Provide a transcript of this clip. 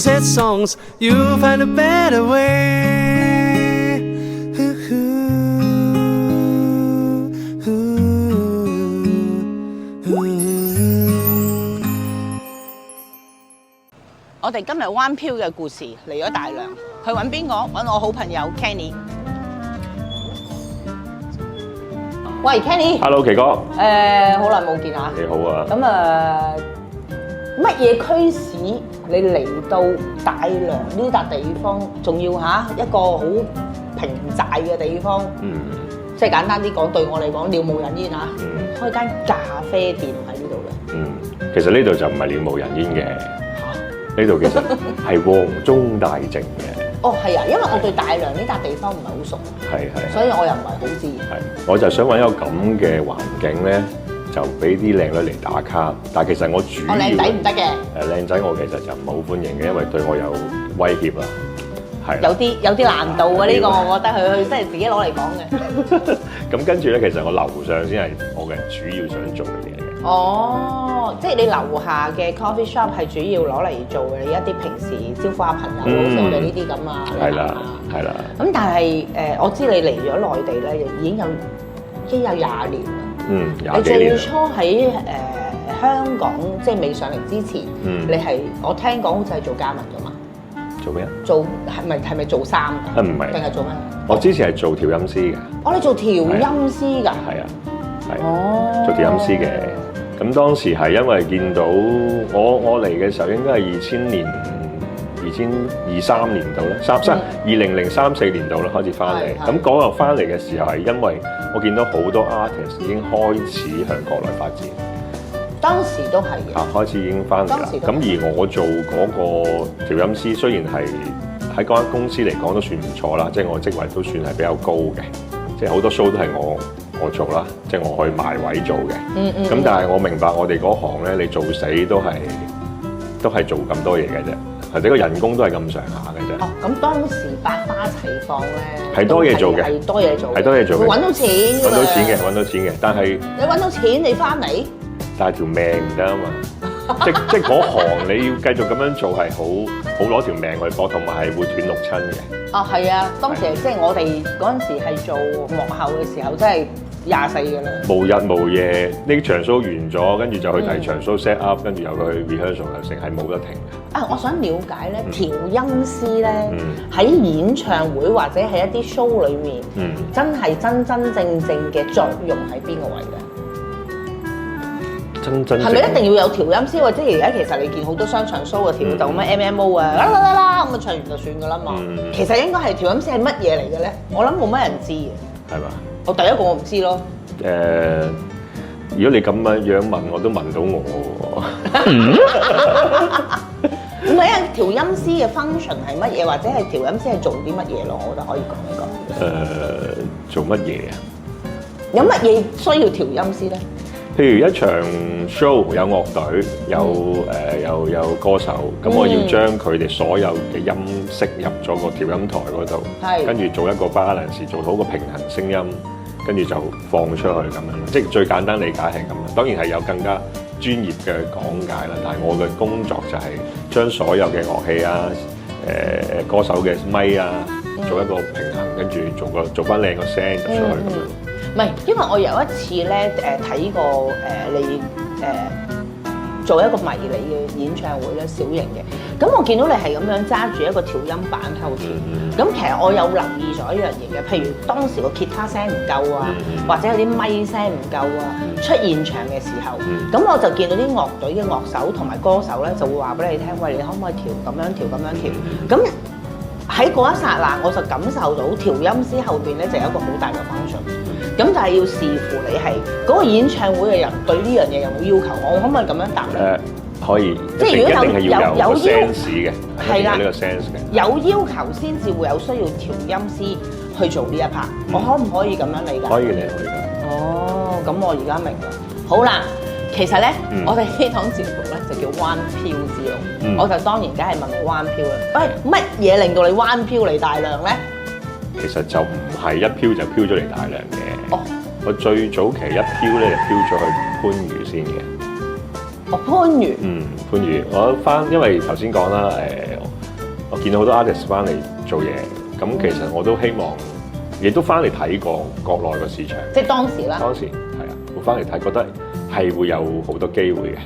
sad songs, you'll find a better way. 我哋今日灣漂嘅故事嚟咗大良，去揾邊個？揾我好朋友 Kenny。喂 Kenny。Hello 奇哥。好耐冇見啊。你好啊。咁乜嘢驅使你嚟到大良呢笪地方？仲要一個好平寨嘅地方。即係簡單啲講，對我嚟講，渺無人煙啊。開間咖啡店喺呢度嘅。其實呢度就唔係渺無人煙嘅。呢度其實係黃中大靜嘅。哦，係啊，因為我對大良呢笪地方唔係好熟，係，所以我又唔係好知。我就想揾一個咁嘅環境咧，就俾啲靚女嚟打卡。但係其實我主要靚仔唔得嘅。靚仔我其實就唔係好歡迎嘅，因為對我有威脅啊。係。有啲難度啊！呢個我覺得佢真係自己攞嚟講嘅。咁跟住咧，其實我樓上先係我嘅主要想做嘅嘢嚟嘅。哦，即係你樓下嘅 coffee shop 係主要攞嚟做你一啲平時招呼下朋友，好似我哋呢啲咁啊。係啦，係啦。咁但係我知你嚟咗內地咧，已經有20年啦。20幾年。你最初喺香港即係未上嚟之前，你係我聽講好似係做加盟㗎嘛？做咩啊？做係咪做衫㗎？唔係。定係做咩？我之前係做調音師嘅。你做調音師㗎？係啊，係。做調音師嘅。咁當時係因為見到我嚟嘅時候應該係2023年度啦，2003-4年度啦開始翻嚟。咁嗰日翻嚟嘅時候係因為我見到好多 artist 已經開始向國內發展。當時都係嘅。開始已經翻嚟啦。咁而我做嗰個調音師，雖然係喺嗰間公司嚟講都算唔錯啦，即係我職位都算係比較高嘅，即係好多 show 都係我做啦，即係我去埋位做嘅。咁但係我明白我哋嗰行咧，你做死都係做咁多嘢嘅啫，或者個人工都係咁上下嘅啫。咁當時百花齊放咧，係多嘢做嘅，係多嘢做，係多嘢做嘅，揾到錢，揾到錢嘅，但係你揾到錢你翻嚟，但係條命唔得啊嘛，即係嗰行你要繼續咁樣做係好攞條命去搏，同埋係會斷六親嘅。係啊，當時即係我哋嗰陣時係做幕後嘅時候，真係24㗎啦，無日無夜，呢場 show 完咗，跟住就去第二場 show set up，跟住又去 rehearsal，又成係冇得停嘅。我想了解咧，調音師咧喺演唱會或者喺一啲 show 裏面，真係真正嘅作用喺邊個位咧？係咪一定要有調音師？或者而家其實你見好多商場 show 嘅調就咁樣 MMO 啊，啦咁啊唱完就算㗎啦嘛。其實應該係調音師係乜嘢嚟嘅咧？我諗冇乜人知嘅。係嘛？我第一個我唔知咯。如果你咁樣問，我都問到我唔係啊，調音師嘅 function 係乜嘢，或者係調音師係做啲乜嘢咯？我覺得可以講一講。做乜嘢啊？有乜嘢需要調音師咧？譬如一場 show 有樂隊，有歌手，咁我要將佢哋所有嘅音色入咗個調音台嗰度，跟住做一個 balance， 做好個平衡聲音，跟住就放出去咁樣。即係最簡單理解係咁樣。當然係有更加專業嘅講解啦，但係我嘅工作就係將所有嘅樂器啊、歌手嘅咪啊，做一個平衡，跟住做翻靚個聲入出去咁樣。唔係，因為我有一次咧睇過你做一個迷你嘅演唱會咧，小型嘅。咁我見到你係咁樣揸住一個調音板喺度調。咁其實我有留意咗一樣嘢嘅，譬如當時個吉他聲唔夠啊，或者有啲咪聲唔夠啊，出現場嘅時候，咁我就見到啲樂隊嘅樂手同埋歌手咧，就會話俾你聽，喂，你可唔可以調咁樣調咁樣調？咁喺嗰一剎那，我就感受到調音師後邊咧就有一個好大嘅 function。咁但係要視乎你係嗰個演唱會嘅人對呢樣嘢有冇要求，我可唔可以咁樣答你？可以，即係如果有 sense 嘅，係啦，呢個 sense 嘅，有要求先至會有需要調音師去做呢一 part。我可唔可以咁樣理解？可以，你可以。哦，咁我而家明啦。好啦，其實咧，我哋呢檔節目咧就叫灣漂之路，我就當然梗係問你灣漂啦。喂，乜嘢令到你灣漂嚟大良咧？其實就唔係一漂就漂咗嚟大良嘅。我最早期一漂咧就漂咗去番禺先嘅。哦，番禺。番禺，我翻，因為頭先講啦，我見到好多 artist 翻嚟做嘢，咁其實我都希望，亦都翻嚟睇過國內個市場。即係當時啦。當時係啊，我翻嚟睇，覺得係會有好多機會嘅。